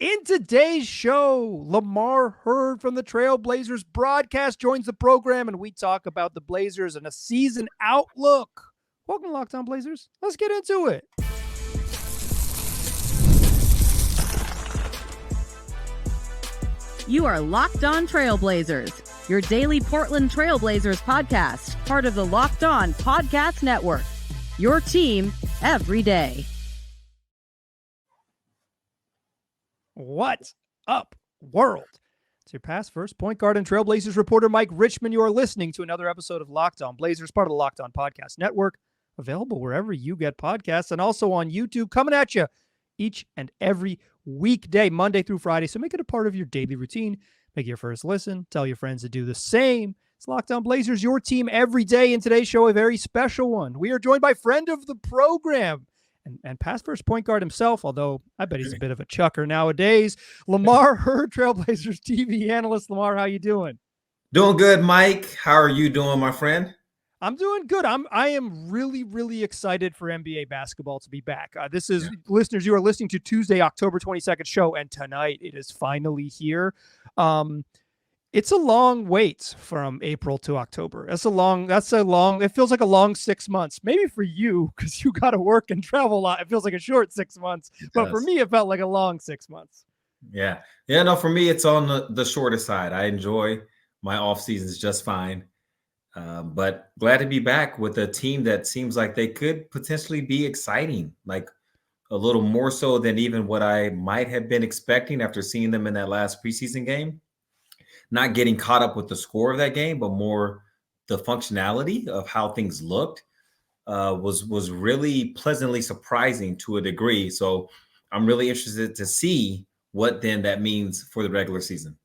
In today's show, Lamar Hurd from the Trailblazers broadcast joins the program, and we talk about the Blazers and a season outlook. Welcome to Locked On Blazers. Let's get into it. You are Locked On Trailblazers, your daily Portland Trailblazers podcast, part of the Locked On Podcast Network. Your team every day. What's up, world? It's your past first point guard and Trailblazers reporter, Mike Richmond. You are listening to another episode of Locked On Blazers, part of the Locked On Podcast Network, available wherever you get podcasts and also on YouTube, coming at you each and every weekday, Monday through Friday. So make it a part of your daily routine. Make it your first listen. Tell your friends to do the same. It's Locked On Blazers, your team every day. In today's show, a very special one. We are joined by friend of the program and past first point guard himself, although I bet he's a bit of a chucker nowadays, Lamar Hurd, Trailblazers TV analyst. Lamar, how you doing? Doing good, Mike. How are you doing, my friend? I'm doing good. I am really excited for NBA basketball to be back. This is, listeners, you are listening to Tuesday, October 22nd show, and tonight it is finally here. It's a long wait from April to October. It feels like a long 6 months, maybe for you, because you got to work and travel a lot. It feels like a short 6 months, but for me, it felt like a long 6 months. Yeah. No, for me, it's on the shorter side. I enjoy my off seasons just fine. But glad to be back with a team that seems like they could potentially be exciting, like a little more so than even what I might have been expecting after seeing them in that last preseason game. Not getting caught up with the score of that game, but more the functionality of how things looked was really pleasantly surprising to a degree. So I'm really interested to see what then that means for the regular season.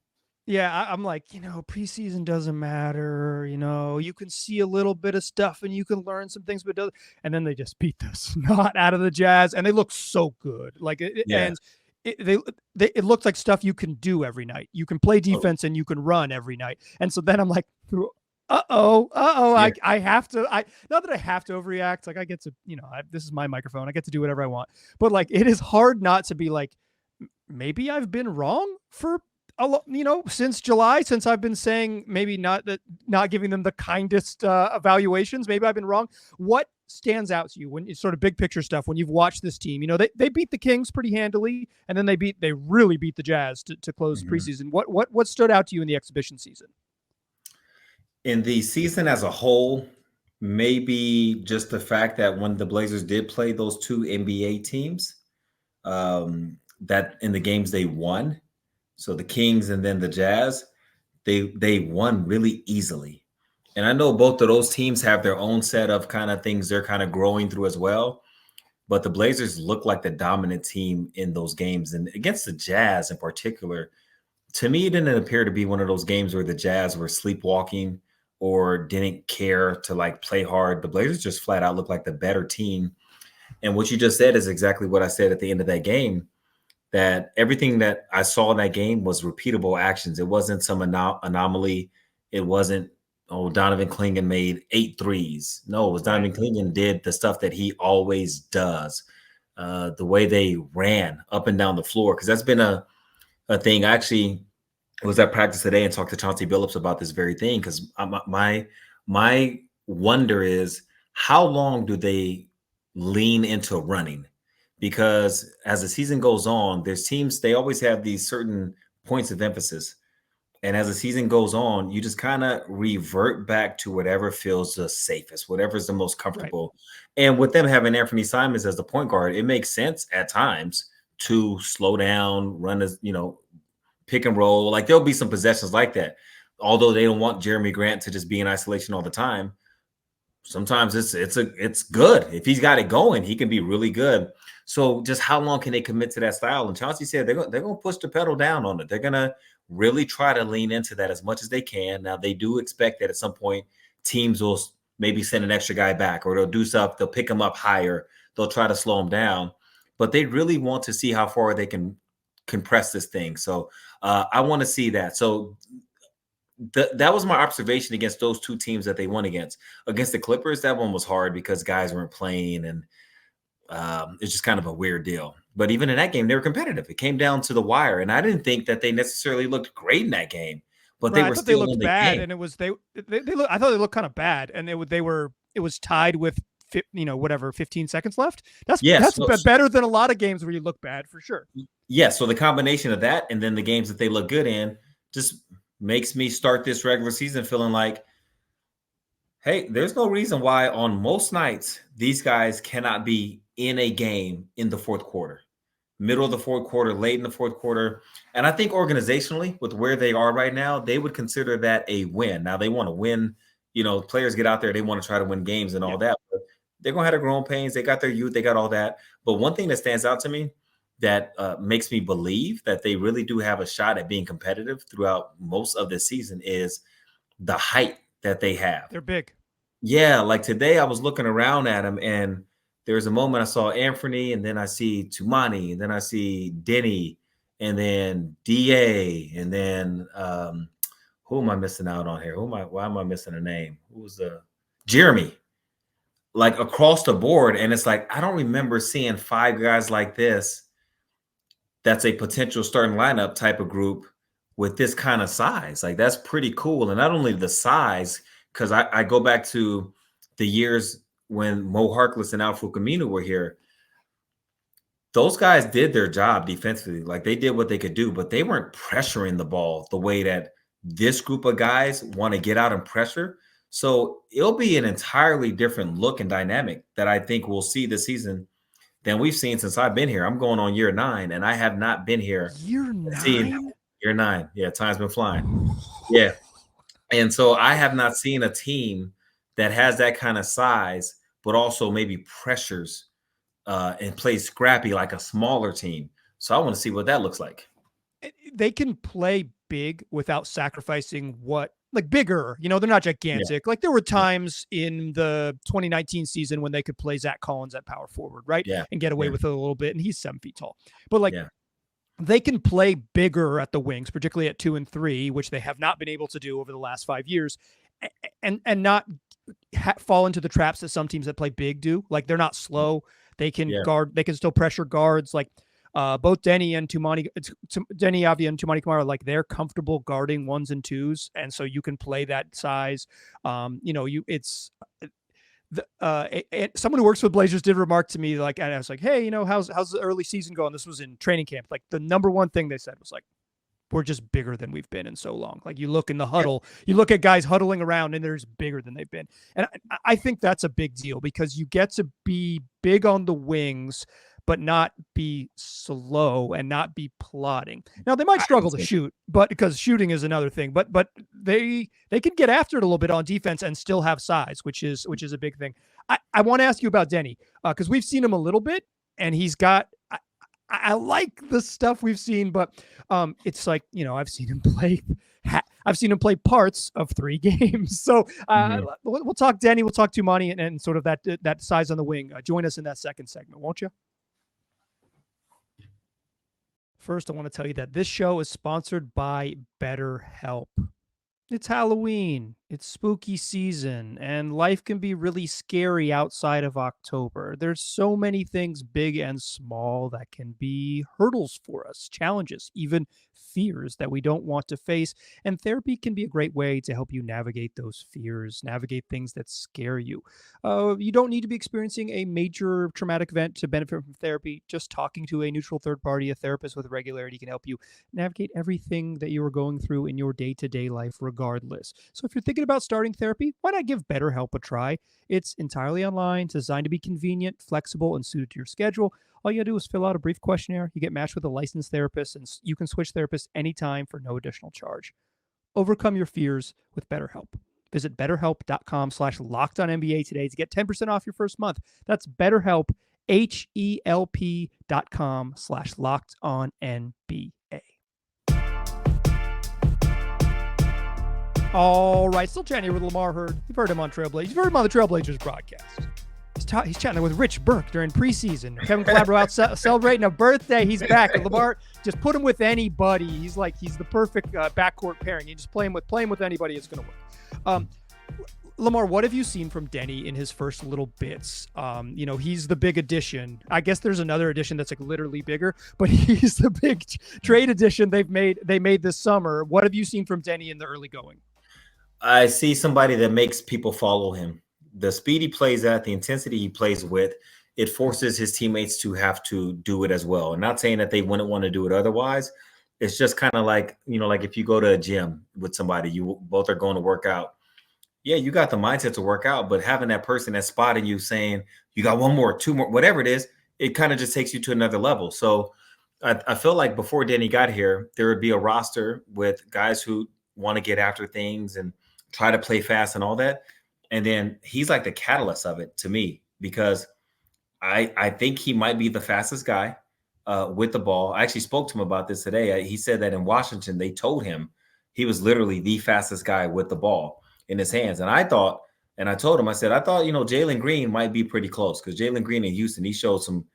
Yeah, I'm like, preseason doesn't matter. You can see a little bit of stuff and you can learn some things, but and then they just beat the snot out of the Jazz, and they look so good. Like and it looks like stuff you can do every night. You can play defense and you can run every night. And so then I'm like, I have to. Not that I have to overreact. Like I get to, this is my microphone. I get to do whatever I want. But like, it is hard not to be like, maybe I've been wrong for since July, since I've been saying maybe not giving them the kindest evaluations. Maybe I've been wrong. What stands out to you when it's sort of big picture stuff, when you've watched this team? They beat the Kings pretty handily, and then they really beat the Jazz to close preseason. What stood out to you in the exhibition season? In the season as a whole, maybe just the fact that when the Blazers did play those two NBA teams, that in the games they won, so the Kings and then the Jazz, they won really easily. And I know both of those teams have their own set of kind of things they're kind of growing through as well. But the Blazers look like the dominant team in those games. And against the Jazz in particular, to me, it didn't appear to be one of those games where the Jazz were sleepwalking or didn't care to like play hard. The Blazers just flat out look like the better team. And what you just said is exactly what I said at the end of that game, that everything that I saw in that game was repeatable actions. It wasn't some anomaly. It wasn't, Donovan Clingan made 8 threes. No, it was Donovan Clingan did the stuff that he always does. The way they ran up and down the floor, because that's been a thing. I actually was at practice today and talked to Chauncey Billups about this very thing, because my wonder is, how long do they lean into running? Because as the season goes on, there's teams, they always have these certain points of emphasis. And as the season goes on, you just kind of revert back to whatever feels the safest, whatever is the most comfortable. Right. And with them having Anthony Simons as the point guard, it makes sense at times to slow down, run as, pick and roll. Like there'll be some possessions like that. Although they don't want Jeremy Grant to just be in isolation all the time. Sometimes it's good. If he's got it going, he can be really good. So just how long can they commit to that style? And Chauncey said they're going to push the pedal down on it. They're going to really try to lean into that as much as they can. Now, they do expect that at some point teams will maybe send an extra guy back, or they'll do stuff. They'll pick him up higher. They'll try to slow him down. But they really want to see how far they can compress this thing. So I want to see that. So that was my observation against those two teams that they won against. Against the Clippers, that one was hard because guys weren't playing, and it's just kind of a weird deal. But even in that game, they were competitive. It came down to the wire, and I didn't think that they necessarily looked great in that game, but they were still in the bad, game. and it was they look. I thought they looked kind of bad, and it was tied with 15 seconds left. That's better than a lot of games where you look bad for sure. Yeah, so the combination of that and then the games that they look good in just makes me start this regular season feeling like, hey, there's no reason why on most nights these guys cannot be in a game in the fourth quarter, middle of the fourth quarter, late in the fourth quarter. And I think organizationally, with where they are right now, they would consider that a win. Now they want to win, players get out there, they want to try to win games and all that. But they're going to have their growing pains. They got their youth, they got all that. But one thing that stands out to me that makes me believe that they really do have a shot at being competitive throughout most of this season is the height that they have. They're big. Yeah, like today I was looking around at them, and there's a moment I saw Anthony, and then I see Toumani, and then I see Deni, and then DA, and then who am I missing out on here? Why am I missing a name? Who was Jeremy? Like across the board, and it's like I don't remember seeing 5 guys like this. That's a potential starting lineup type of group with this kind of size. Like that's pretty cool, and not only the size, because I go back to the years when Mo Harkless and Alfred Camino were here. Those guys did their job defensively. Like they did what they could do, but they weren't pressuring the ball the way that this group of guys want to get out and pressure. So it'll be an entirely different look and dynamic that I think we'll see this season than we've seen since I've been here. I'm going on year 9, and I have not been here. Year 9? Year 9. Yeah, time's been flying. Yeah. And so I have not seen a team that has that kind of size, but also maybe pressures and plays scrappy like a smaller team. So I want to see what that looks like. They can play big without sacrificing bigger. They're not gigantic. Yeah. Like there were times in the 2019 season when they could play Zach Collins at power forward, right? Yeah. And get away with it a little bit. And he's 7 feet tall. But they can play bigger at the wings, particularly at 2 and 3, which they have not been able to do over the last 5 years, and not fall into the traps that some teams that play big do. Like they're not slow. They can guard. They can still pressure guards. Like both Deni and Toumani, Deni Avdija and Toumani Camara, like they're comfortable guarding 1s and 2s, and so you can play that size. Someone who works with Blazers did remark to me, like, and I was like, hey, how's the early season going? This was in training camp. Like the number one thing they said was like, we're just bigger than we've been in so long. Like you look in the huddle, you look at guys huddling around and they're just bigger than they've been. And I think that's a big deal because you get to be big on the wings, but not be slow and not be plodding. Now they might struggle to shoot, but because shooting is another thing, but they can get after it a little bit on defense and still have size, which is a big thing. I want to ask you about Deni because we've seen him a little bit and he's got, I like the stuff we've seen, but it's like, I've seen him play parts of 3 games. So we'll talk Deni, we'll talk Toumani and sort of that size on the wing. Join us in that second segment, won't you? First, I want to tell you that this show is sponsored by BetterHelp. It's Halloween, it's spooky season, and life can be really scary outside of October. There's so many things big and small that can be hurdles for us, challenges, even fears that we don't want to face. And therapy can be a great way to help you navigate those fears, navigate things that scare you. You don't need to be experiencing a major traumatic event to benefit from therapy. Just talking to a neutral third party, a therapist with regularity, can help you navigate everything that you are going through in your day-to-day life regardless. So if you're thinking about starting therapy, why not give BetterHelp a try? It's entirely online, designed to be convenient, flexible, and suited to your schedule. All you gotta do is fill out a brief questionnaire. You get matched with a licensed therapist, and you can switch therapists anytime for no additional charge. Overcome your fears with BetterHelp. Visit BetterHelp.com/LockedOnNBA today to get 10% off your first month. That's BetterHelp, HELP.com/LockedOnNBA. All right, still chatting here with Lamar Hurd. You've heard him on Trailblazers. You've heard him on the Trailblazers broadcast. He's chatting with Rich Burke during preseason. Kevin Calabro out celebrating a birthday. He's back. And Lamar, just put him with anybody. He's the perfect backcourt pairing. You just play him with anybody. It's going to work. Lamar, what have you seen from Deni in his first little bits? He's the big addition. I guess there's another addition that's like literally bigger, but he's the big trade addition they made this summer. What have you seen from Deni in the early going? I see somebody that makes people follow him. The speed he plays at, the intensity he plays with, it forces his teammates to have to do it as well. And not saying that they wouldn't want to do it otherwise. It's just kind of like, like if you go to a gym with somebody, you both are going to work out. Yeah, you got the mindset to work out, but having that person that's spotting you saying you got one more, two more, whatever it is, it kind of just takes you to another level. So I feel like before Deni got here, there would be a roster with guys who want to get after things and try to play fast and all that. And then he's like the catalyst of it to me, because I think he might be the fastest guy with the ball. I actually spoke to him about this today. He said that in Washington, they told him he was literally the fastest guy with the ball in his hands. And I told him, I thought, Jalen Green might be pretty close, because Jalen Green in Houston, he showed some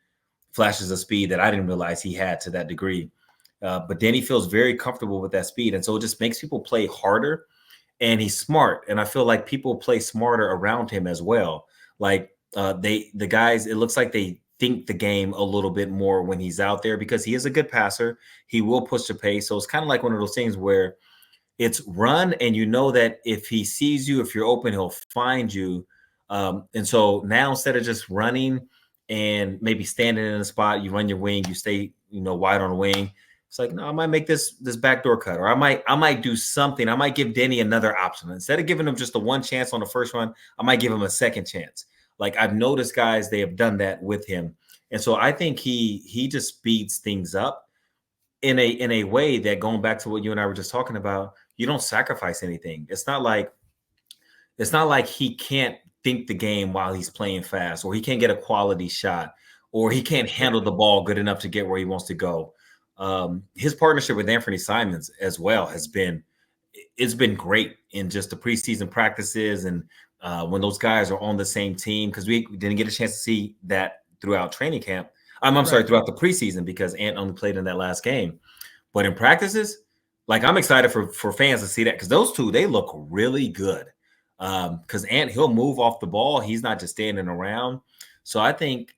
flashes of speed that I didn't realize he had to that degree. But then he feels very comfortable with that speed. And so it just makes people play harder, and he's smart. And I feel like people play smarter around him as well. Like the guys, it looks like they think the game a little bit more when he's out there, because he is a good passer. He will push the pace. So it's kind of like one of those things where it's run, and you know that if he sees you, if you're open, he'll find you. And so now, instead of just running and maybe standing in a spot, you run your wing, you stay, wide on the wing. It's like, no, I might make this backdoor cut, or I might do something. I might give Deni another option. Instead of giving him just the one chance on the first run, I might give him a second chance. Like, I've noticed guys, they have done that with him. And so I think he just speeds things up in a way that, going back to what you and I were just talking about, you don't sacrifice anything. It's not like he can't think the game while he's playing fast, or he can't get a quality shot, or he can't handle the ball good enough to get where he wants to go. His partnership with Anthony Simons as well it's been great in just the preseason practices, and when those guys are on the same team, because we didn't get a chance to see that throughout training camp. Throughout the preseason, because Ant only played in that last game. But in practices, like, I'm excited for fans to see that, because those two, they look really good. Because Ant, he'll move off the ball. He's not just standing around. So I think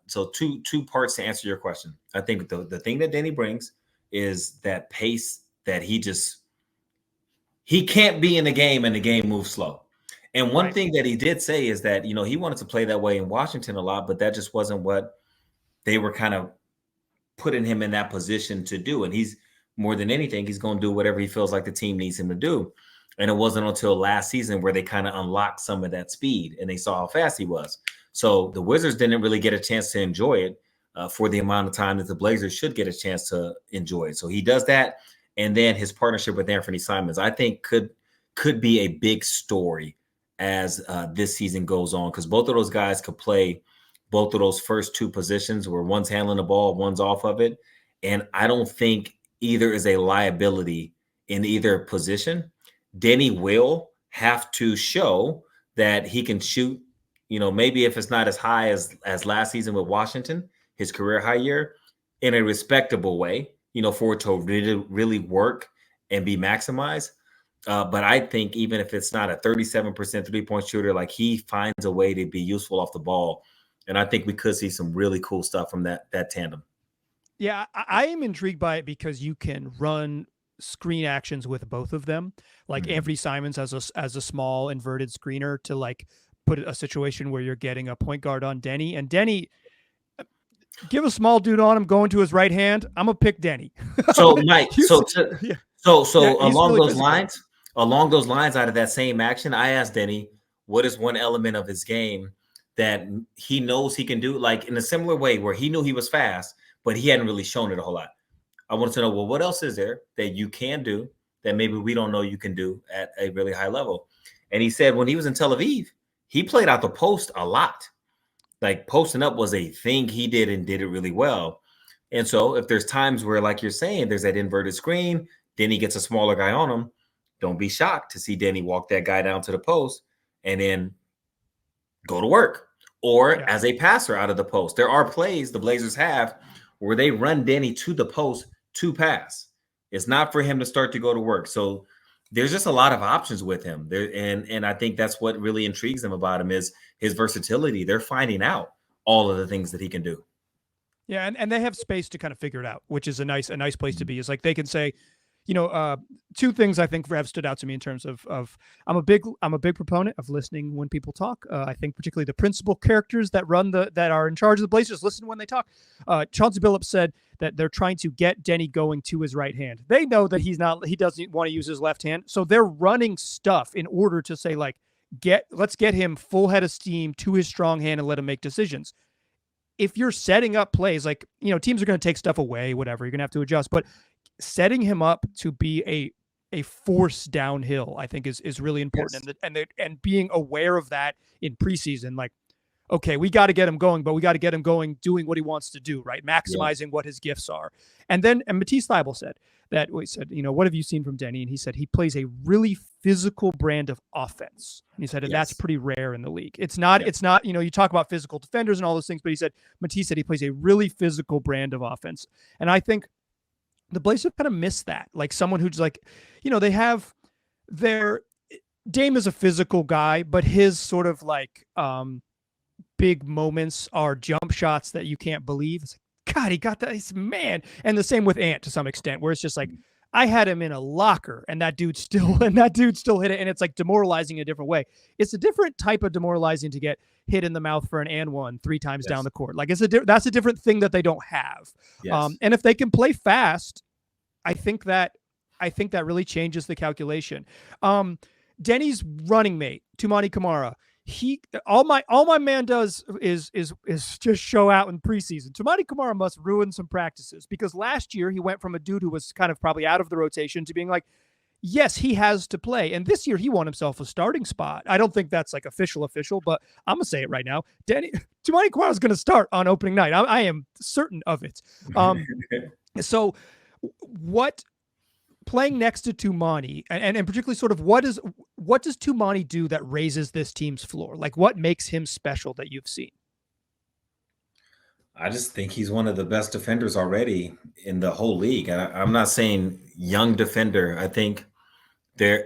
two parts to answer your question. I think the thing that Deni brings is that pace that he can't be in the game and the game moves slow. And one thing that he did say is that, he wanted to play that way in Washington a lot, but that just wasn't what they were kind of putting him in that position to do. And he's, more than anything, he's going to do whatever he feels like the team needs him to do. And it wasn't until last season where they kind of unlocked some of that speed, and they saw how fast he was. So the Wizards didn't really get a chance to enjoy it for the amount of time that the Blazers should get a chance to enjoy it. So he does that. And then his partnership with Anthony Simons, I think could be a big story as this season goes on, because both of those guys could play both of those first two positions, where one's handling the ball, one's off of it. And I don't think either is a liability in either position. Deni will have to show that he can shoot, maybe if it's not as high as last season with Washington, his career high year, in a respectable way, for it to really work and be maximized. But I think even if it's not a 37% 3-point shooter, like, he finds a way to be useful off the ball. And I think we could see some really cool stuff from that tandem. Yeah, I am intrigued by it, because you can run screen actions with both of them. Like, Anthony Simons as a small inverted screener to, like, put a situation where you're getting a point guard on Deni. And Deni, give a small dude on him going to his right hand, I'm gonna pick Deni. So Mike, along really those lines, out of that same action, I asked Deni, what is one element of his game that he knows he can do, like, in a similar way, where he knew he was fast, but he hadn't really shown it a whole lot. I wanted to know, well, what else is there that you can do that maybe we don't know you can do at a really high level? And he said when he was in Tel Aviv, he played out the post a lot. Like, posting up was a thing he did, and did it really well. And so if there's times where, like you're saying, there's that inverted screen, then he gets a smaller guy on him, don't be shocked to see Deni walk that guy down to the post and then go to work. Or as a passer out of the post. There are plays the Blazers have where they run Deni to the post to pass. It's not for him to start to go to work. So there's just a lot of options with him there, and I think that's what really intrigues them about him is his versatility. They're finding out all of the things that he can do. Yeah, and they have space to kind of figure it out, which is a nice place to be. Is like they can say, two things I think have stood out to me in terms of I'm a big proponent of listening when people talk. I think particularly the principal characters that are in charge of the Blazers listen when they talk. Chauncey Billups said that they're trying to get Deni going to his right hand. They know that he doesn't want to use his left hand, so they're running stuff in order to say like let's get him full head of steam to his strong hand and let him make decisions. If you're setting up plays, like, teams are going to take stuff away, whatever, you're going to have to adjust. But setting him up to be a force downhill, I think is really important. Yes. And being aware of that in preseason, like, okay, we got to get him going, but we got to get him going doing what he wants to do, right? Maximizing what his gifts are. And Matisse Thybulle said that, we said, what have you seen from Deni? And he said he plays a really physical brand of offense. And he said, and that's pretty rare in the league. It's not, you talk about physical defenders and all those things, but he said, Matisse said he plays a really physical brand of offense. And I think the Blazers kind of miss that. Like someone who's like, they have Dame is a physical guy, but his sort of like, big moments are jump shots that you can't believe. It's like, God, he got that. He's man. And the same with Ant to some extent, where it's just like, I had him in a locker and that dude still hit it. And it's like demoralizing in a different way. It's a different type of demoralizing to get hit in the mouth for an and one 3 times down the court. Like that's a different thing that they don't have. Yes. And if they can play fast, I think that really changes the calculation. Deni's running mate, Toumani Camara, all my man does is just show out in preseason. Toumani Camara must ruin some practices, because last year he went from a dude who was kind of probably out of the rotation to being like, yes, he has to play. And this year he won himself a starting spot. I don't think that's like official, but I'm gonna say it right now. Toumani Camara is going to start on opening night. I am certain of it. So what? Playing next to Toumani, and particularly sort of what does Toumani do that raises this team's floor? Like what makes him special that you've seen? I just think he's one of the best defenders already in the whole league. And I'm not saying young defender. I think I'd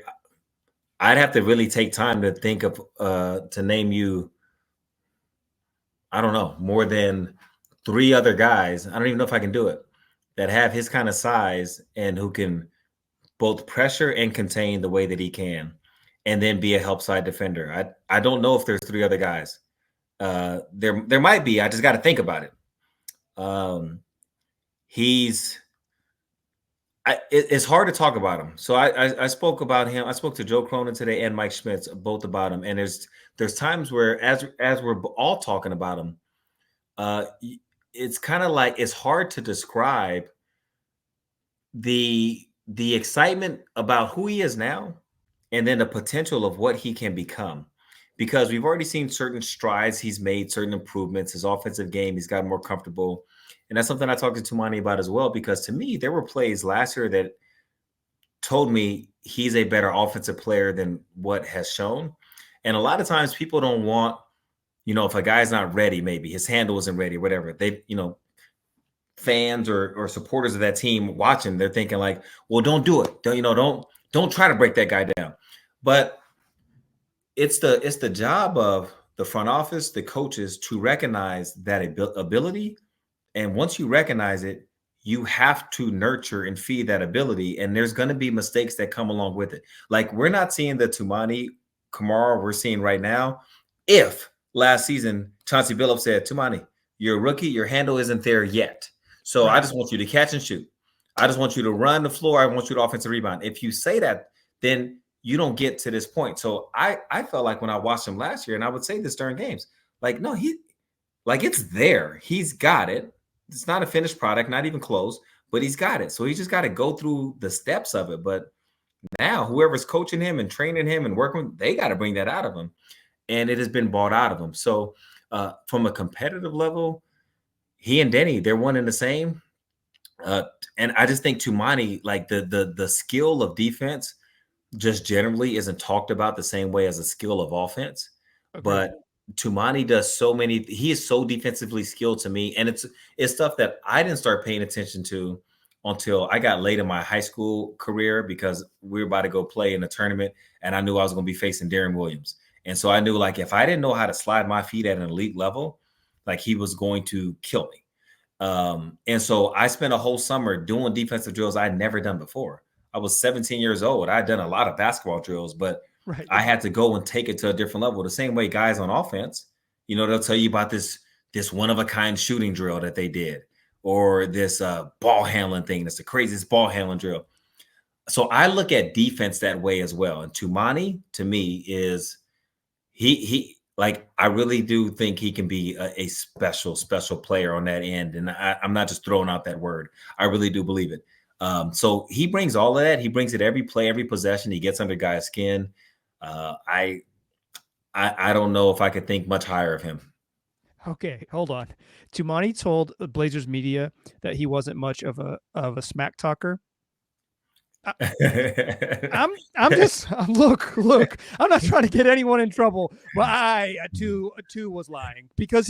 have to really take time to think of to name you, I don't know, more than 3 other guys. I don't even know if I can do it, that have his kind of size and who can both pressure and contain the way that he can, and then be a help side defender. I don't know if there's 3 other guys. There might be. I just got to think about it. It's hard to talk about him. So I spoke about him. I spoke to Joe Cronin today and Mike Schmitz both about him. And there's times where as we're all talking about him, it's kind of like it's hard to describe the excitement about who he is now and then the potential of what he can become, because we've already seen certain strides he's made, certain improvements, his offensive game, he's gotten more comfortable. And that's something I talked to Toumani about as well, because to me, there were plays last year that told me he's a better offensive player than what has shown. And a lot of times people don't want, if a guy's not ready, maybe his handle isn't ready, whatever, fans or supporters of that team watching, they're thinking like, well, don't do it. Don't try to break that guy down. But it's the job of the front office, the coaches, to recognize that ability. And once you recognize it, you have to nurture and feed that ability. And there's going to be mistakes that come along with it. Like, we're not seeing the Toumani Camara we're seeing right now. If last season Chauncey Billups said, Toumani, you're a rookie, your handle isn't there yet. So I just want you to catch and shoot. I just want you to run the floor. I want you to offensive rebound. If you say that, then you don't get to this point. So I felt like when I watched him last year, and I would say this during games, like, no, it's there. He's got it. It's not a finished product, not even close, but he's got it. So he's just got to go through the steps of it. But now whoever's coaching him and training him and working, they got to bring that out of him. And it has been bought out of him. So from a competitive level, he and Deni, they're one and the same. And I just think Toumani, like the skill of defense just generally isn't talked about the same way as a skill of offense. Okay. But Toumani does he is so defensively skilled to me. And it's stuff that I didn't start paying attention to until I got late in my high school career because we were about to go play in a tournament, and I knew I was going to be facing Darren Williams. And so I knew, like, if I didn't know how to slide my feet at an elite level, like, he was going to kill me. And so I spent a whole summer doing defensive drills I'd never done before. I was 17 years old. I'd done a lot of basketball drills, but I had to go and take it to a different level. The same way guys on offense, you know, they'll tell you about this one-of-a-kind shooting drill that they did, or this ball handling thing. That's the craziest ball handling drill. So I look at defense that way as well. And Toumani, to me, is he like, I really do think he can be a special player on that end. And I'm not just throwing out that word. I really do believe it. So he brings all of that. He brings it every play, every possession. He gets under guys' skin. I don't know if I could think much higher of him. Okay, hold on. Toumani told Blazers media that he wasn't much of a smack talker. I'm just look. I'm not trying to get anyone in trouble, but two was lying because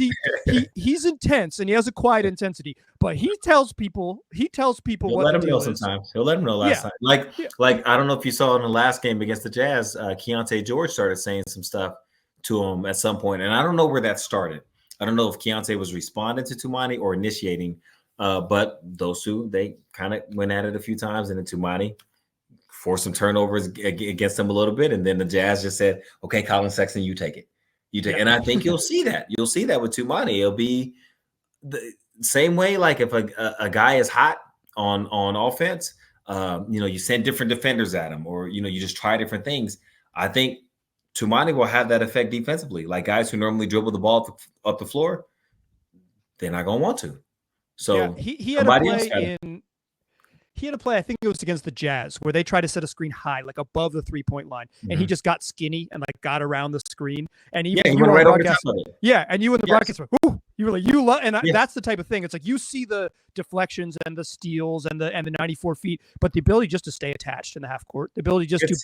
he's intense and he has a quiet intensity. But he tells people He'll what let the him know deal is. sometimes. He'll let him know last time. Like I don't know if you saw in the last game against the Jazz, Keontae George started saying some stuff to him at some point, and I don't know where that started. I don't know if Keontae was responding to Toumani or initiating, but those two, they kind of went at it a few times, and then Toumani forced some turnovers against them a little bit, and then the Jazz just said, "Okay, Colin Sexton, you take it." And I think you'll see that. You'll see that with Toumani. It'll be the same way. Like if a guy is hot on offense, you send different defenders at him, or you just try different things. I think Toumani will have that effect defensively. Like guys who normally dribble the ball up the floor, they're not going to want to. So he had a play He had a play, I think it was against the Jazz, where they tried to set a screen high, like above the 3-point line, and he just got skinny and like got around the screen. And he went right over top of it. Yeah, and you in the broadcast were, ooh, you were like, that's the type of thing. It's like you see the deflections and the steals and the 94 feet, but the ability just to stay attached in the half court, the ability just to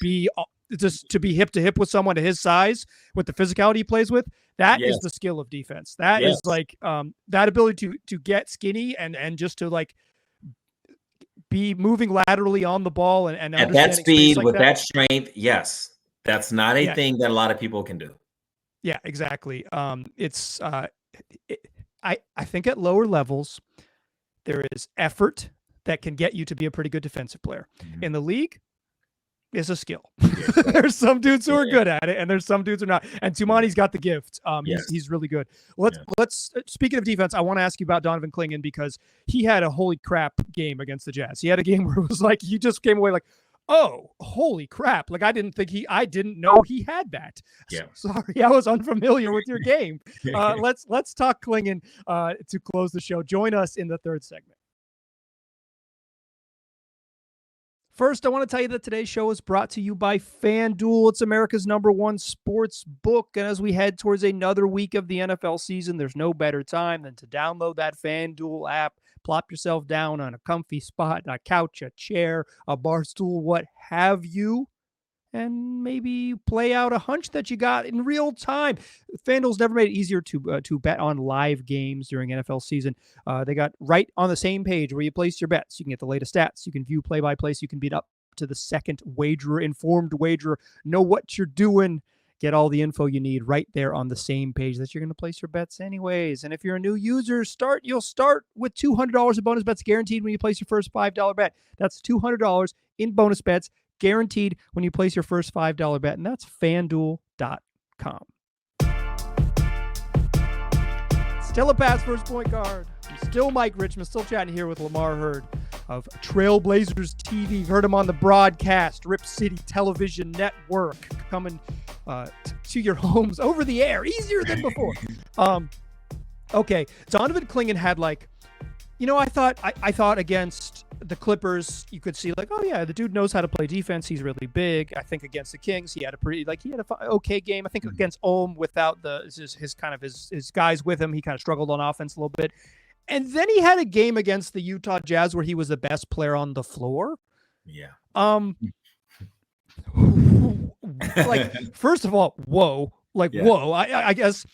be hip to hip with someone to his size, with the physicality he plays with, that is the skill of defense. That is like that ability to get skinny and just to like be moving laterally on the ball and at that speed with that strength. Yes, that's not a thing that a lot of people can do. Yeah, exactly. I think at lower levels there is effort that can get you to be a pretty good defensive player. In the league, it's a skill. There's some dudes who are good at it, and there's some dudes who are not. And Toumani's got the gift. He's really good. Let's speaking of defense, I want to ask you about Donovan Clingan because he had a holy crap game against the Jazz. He had a game where it was like you just came away like, oh, holy crap! Like I didn't know he had that. Yeah. Sorry, I was unfamiliar with your game. Let's talk Clingan to close the show. Join us in the third segment. First, I want to tell you that today's show is brought to you by FanDuel. It's America's #1 sports book. And as we head towards another week of the NFL season, there's no better time than to download that FanDuel app, plop yourself down on a comfy spot, a couch, a chair, a bar stool, what have you, and maybe play out a hunch that you got in real time. FanDuel's never made it easier to bet on live games during NFL season. They got right on the same page where you place your bets. You can get the latest stats. You can view play-by-play. So you can beat up to the second wagerer, informed wagerer, know what you're doing. Get all the info you need right there on the same page that you're going to place your bets anyways. And if you're a new user, you'll start with $200 in bonus bets guaranteed when you place your first $5 bet. That's $200 in bonus bets guaranteed when you place your first $5 bet, and that's FanDuel.com. Still a pass first point guard. I'm still Mike Richmond, still chatting here with Lamar Hurd of Trailblazers TV. You've heard him on the broadcast, Rip City Television Network, coming to your homes over the air, easier than before. Okay, Donovan Clingan had I thought against the Clippers, you could see like, oh yeah, the dude knows how to play defense. He's really big. I think against the Kings, he had an okay game. I think against Ohm without his guys with him, he kind of struggled on offense a little bit. And then he had a game against the Utah Jazz where he was the best player on the floor. Yeah. First of all, whoa. Whoa. I guess,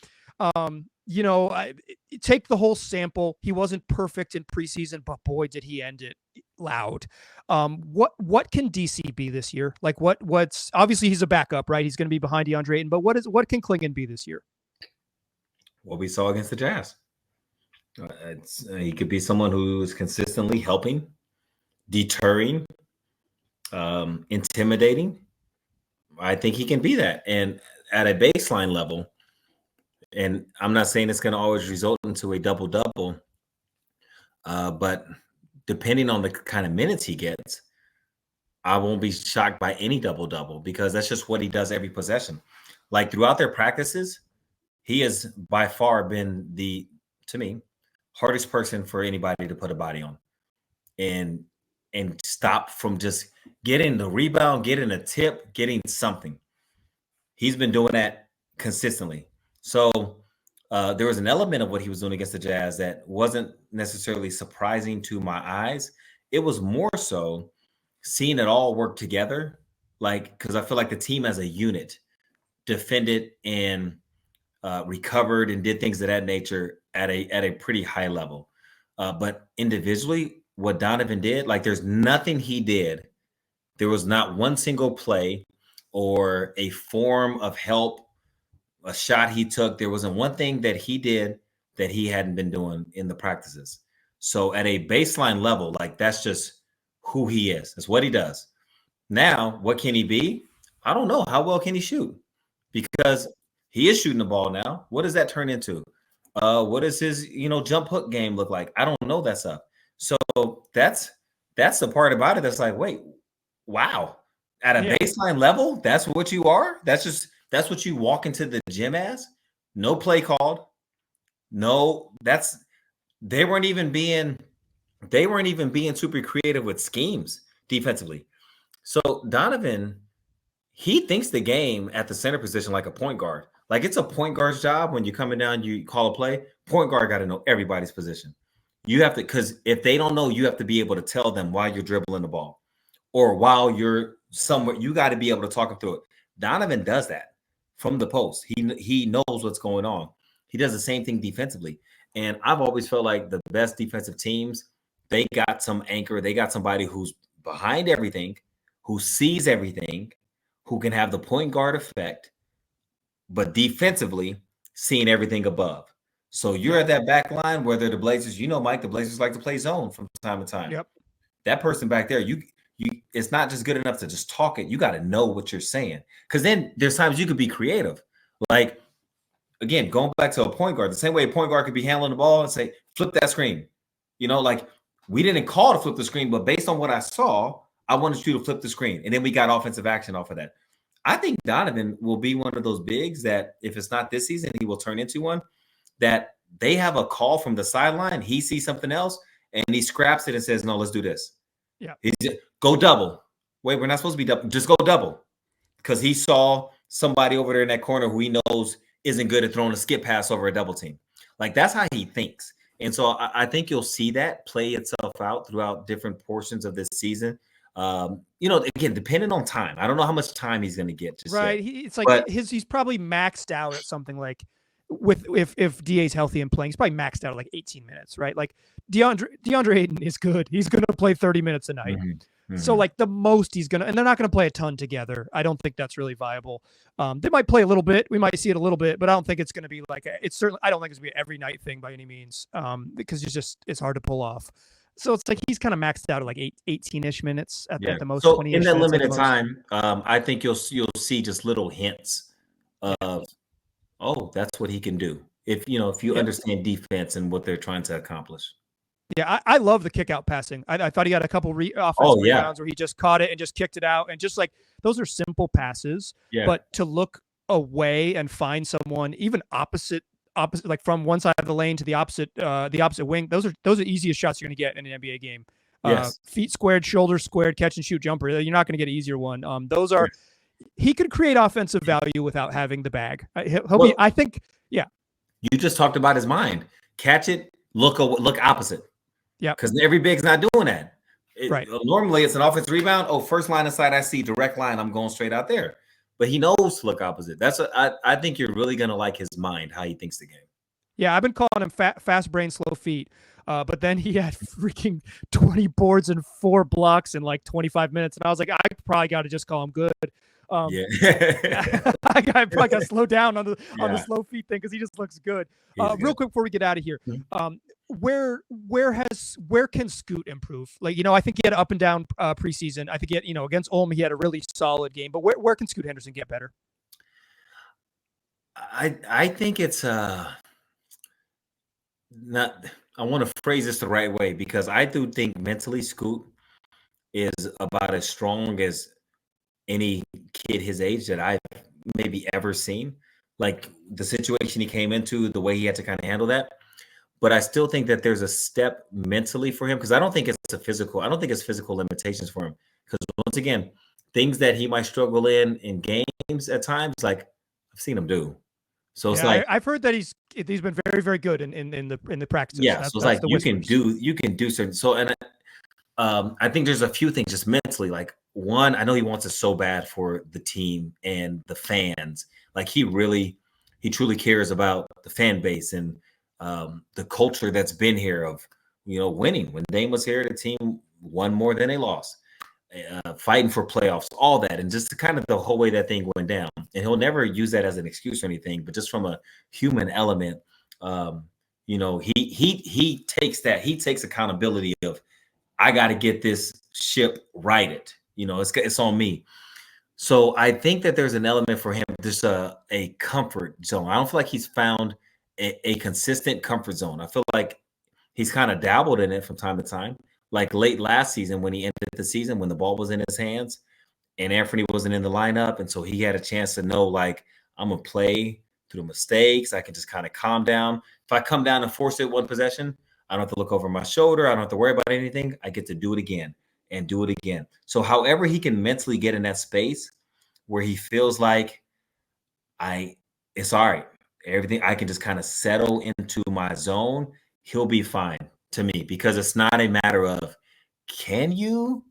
take the whole sample. He wasn't perfect in preseason, but boy, did he end it loud. What can DC be this year? Like what's obviously he's a backup, right? He's going to be behind DeAndre Ayton, but what can Clingan be this year? What we saw against the Jazz. He could be someone who is consistently helping, deterring, intimidating. I think he can be that. And at a baseline level, and I'm not saying it's going to always result into a double-double, but depending on the kind of minutes he gets, I won't be shocked by any double-double because that's just what he does every possession. Like throughout their practices, he has by far been to me, hardest person for anybody to put a body on and stop from just getting the rebound, getting a tip, getting something. He's been doing that consistently. So there was an element of what he was doing against the Jazz that wasn't necessarily surprising to my eyes. It was more so seeing it all work together, like because I feel like the team as a unit defended and recovered and did things of that nature at a pretty high level. But individually, what Donovan did, like there's nothing he did. There was not one single play or a form of help, a shot he took. There wasn't one thing that he did that he hadn't been doing in the practices. So at a baseline level, like that's just who he is. That's what he does. Now, what can he be? I don't know. How well can he shoot? Because he is shooting the ball now. What does that turn into? What does his, jump hook game look like? I don't know that stuff. So that's the part about it that's like, wait, wow. At a baseline level, that's what you are? That's what you walk into the gym as? No play called. No, they weren't even being super creative with schemes defensively. So Donovan, he thinks the game at the center position like a point guard. Like it's a point guard's job when you're coming down, you call a play. Point guard got to know everybody's position. You have to, because if they don't know, you have to be able to tell them while you're dribbling the ball or while you're somewhere. You got to be able to talk them through it. Donovan does that from the post. He knows what's going on. He does the same thing defensively. And I've always felt like the best defensive teams, they got some anchor. They got somebody who's behind everything, who sees everything, who can have the point guard effect, but defensively seeing everything above. So you're at that back line, whether the Blazers, Mike, the Blazers like to play zone from time to time. Yep. That person back there, it's not just good enough to just talk it. You got to know what you're saying. Because then there's times you could be creative. Like, again, going back to a point guard, the same way a point guard could be handling the ball and say, flip that screen. Like we didn't call to flip the screen, but based on what I saw, I wanted you to flip the screen. And then we got offensive action off of that. I think Donovan will be one of those bigs that if it's not this season, he will turn into one that they have a call from the sideline. He sees something else and he scraps it and says, no, let's do this. Yeah. Go double. Wait, we're not supposed to be double. Just go double. Because he saw somebody over there in that corner who he knows isn't good at throwing a skip pass over a double team. Like that's how he thinks. And so I think you'll see that play itself out throughout different portions of this season. Again, depending on time. I don't know how much time he's going to get. Right. He's probably maxed out at something like if DA's healthy and playing, he's probably maxed out at like 18 minutes, right? Like DeAndre Ayton is good. He's going to play 30 minutes a night. Mm-hmm. So like the most he's going to, and they're not going to play a ton together. I don't think that's really viable. They might play a little bit. We might see it a little bit, but I don't think it's going to be like, I don't think it's going to be an every night thing by any means. Because it's hard to pull off. So it's like he's kind of maxed out at like 18-ish minutes at the most. So in that limited time, I think you'll see just little hints of, oh, that's what he can do. If you understand defense and what they're trying to accomplish. Yeah, I love the kick out passing. I thought he had a couple offensive rebounds where he just caught it and just kicked it out, and just like those are simple passes. Yeah. But to look away and find someone even opposite, like from one side of the lane to the opposite wing, those are easiest shots you're going to get in an NBA game. Yes. Feet squared, shoulders squared, catch and shoot jumper. You're not going to get an easier one. Those are. He could create offensive value without having the bag. I think. You just talked about his mind. Catch it, look opposite. Yeah. Because every big's not doing that. Right. Normally it's an offensive rebound. Oh, first line of sight, I see direct line. I'm going straight out there. But he knows to look opposite. I think you're really going to like his mind, how he thinks the game. Yeah, I've been calling him fast brain, slow feet. But then he had freaking 20 boards and 4 blocks in like 25 minutes. And I was like, I probably got to just call him good. I probably got to slow down on the slow feet thing because he just looks good. Real quick before we get out of here, where can Scoot improve? Like, I think he had an up and down preseason. I think he had, against Ulm, he had a really solid game. But where can Scoot Henderson get better? I think it's not. I want to phrase this the right way because I do think mentally Scoot is about as strong as any kid his age that I've maybe ever seen. Like the situation he came into, the way he had to kind of handle that. But I still think that there's a step mentally for him because I don't think it's physical limitations for him. Because once again, things that he might struggle in games at times, like I've seen him do. So it's like I've heard that he's been very, very good in the practice. Yeah, so it's like you can do certain. So and I think there's a few things just mentally. Like one, I know he wants it so bad for the team and the fans. Like he truly cares about the fan base and the culture that's been here of winning. When Dame was here, the team won more than they lost. Fighting for playoffs, all that, and just kind of the whole way that thing went down. And he'll never use that as an excuse or anything, but just from a human element, he takes that. He takes accountability of, I got to get this ship righted. It's on me. So I think that there's an element for him, just a comfort zone. I don't feel like he's found a consistent comfort zone. I feel like he's kind of dabbled in it from time to time. Like late last season when he ended the season, when the ball was in his hands and Anthony wasn't in the lineup. And so he had a chance to know, like, I'm going to play through mistakes. I can just kind of calm down. If I come down and force it one possession, I don't have to look over my shoulder. I don't have to worry about anything. I get to do it again and do it again. So however he can mentally get in that space where he feels like it's all right. Everything, I can just kind of settle into my zone. He'll be fine. To me, because it's not a matter of can you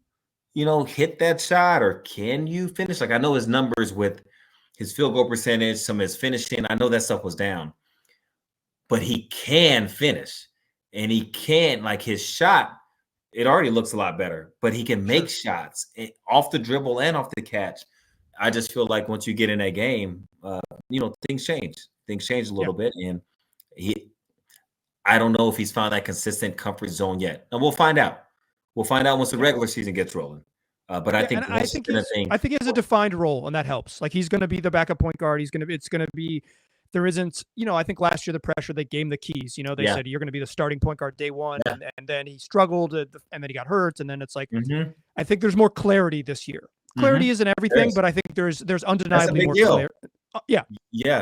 hit that shot or can you finish. Like I know his numbers with his field goal percentage, some of his finishing, I know that stuff was down, but he can finish and he can, like his shot, it already looks a lot better, but he can make shots off the dribble and off the catch. I just feel like once you get in that game, things change a little bit, and I don't know if he's found that consistent comfort zone yet. And we'll find out. We'll find out once the regular season gets rolling. But I think he has a defined role, and that helps. Like he's going to be the backup point guard. There isn't, I think last year the pressure, they gave him the keys. They said you're going to be the starting point guard day one, and then he struggled, and then he got hurt, and then it's like I think there's more clarity this year. Clarity isn't everything, but I think there's undeniably more clarity. Yeah.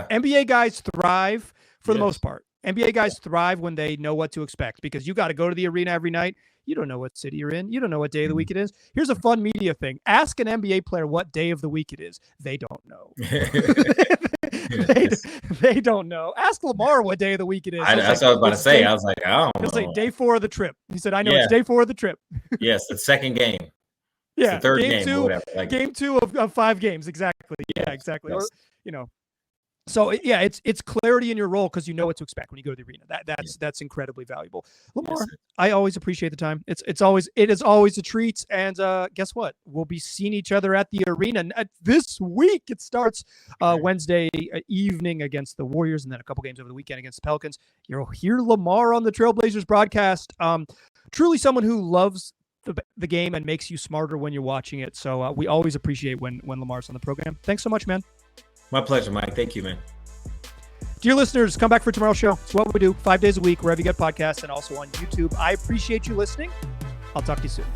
NBA guys thrive for the most part. NBA guys thrive when they know what to expect because you got to go to the arena every night. You don't know what city you're in. You don't know what day of the week it is. Here's a fun media thing. Ask an NBA player what day of the week it is. They don't know. they don't know. Ask Lamar what day of the week it is. That's what I was about to say. I was like, I don't know. He'll say day 4 of the trip. He said, I know it's day 4 of the trip. Yes, the second game. Yeah, the third game. Game 2 of 5 games. Exactly. Yeah, exactly. Yes. Or, So yeah, it's clarity in your role because you know what to expect when you go to the arena. That's incredibly valuable. Lamar, I always appreciate the time. It is always a treat. And guess what? We'll be seeing each other at the arena this week. It starts Wednesday evening against the Warriors, and then a couple games over the weekend against the Pelicans. You'll hear Lamar on the Trailblazers broadcast. Truly someone who loves the game and makes you smarter when you're watching it. So we always appreciate when Lamar's on the program. Thanks so much, man. My pleasure, Mike. Thank you, man. Dear listeners, come back for tomorrow's show. It's what we do 5 days a week, wherever you get podcasts and also on YouTube. I appreciate you listening. I'll talk to you soon.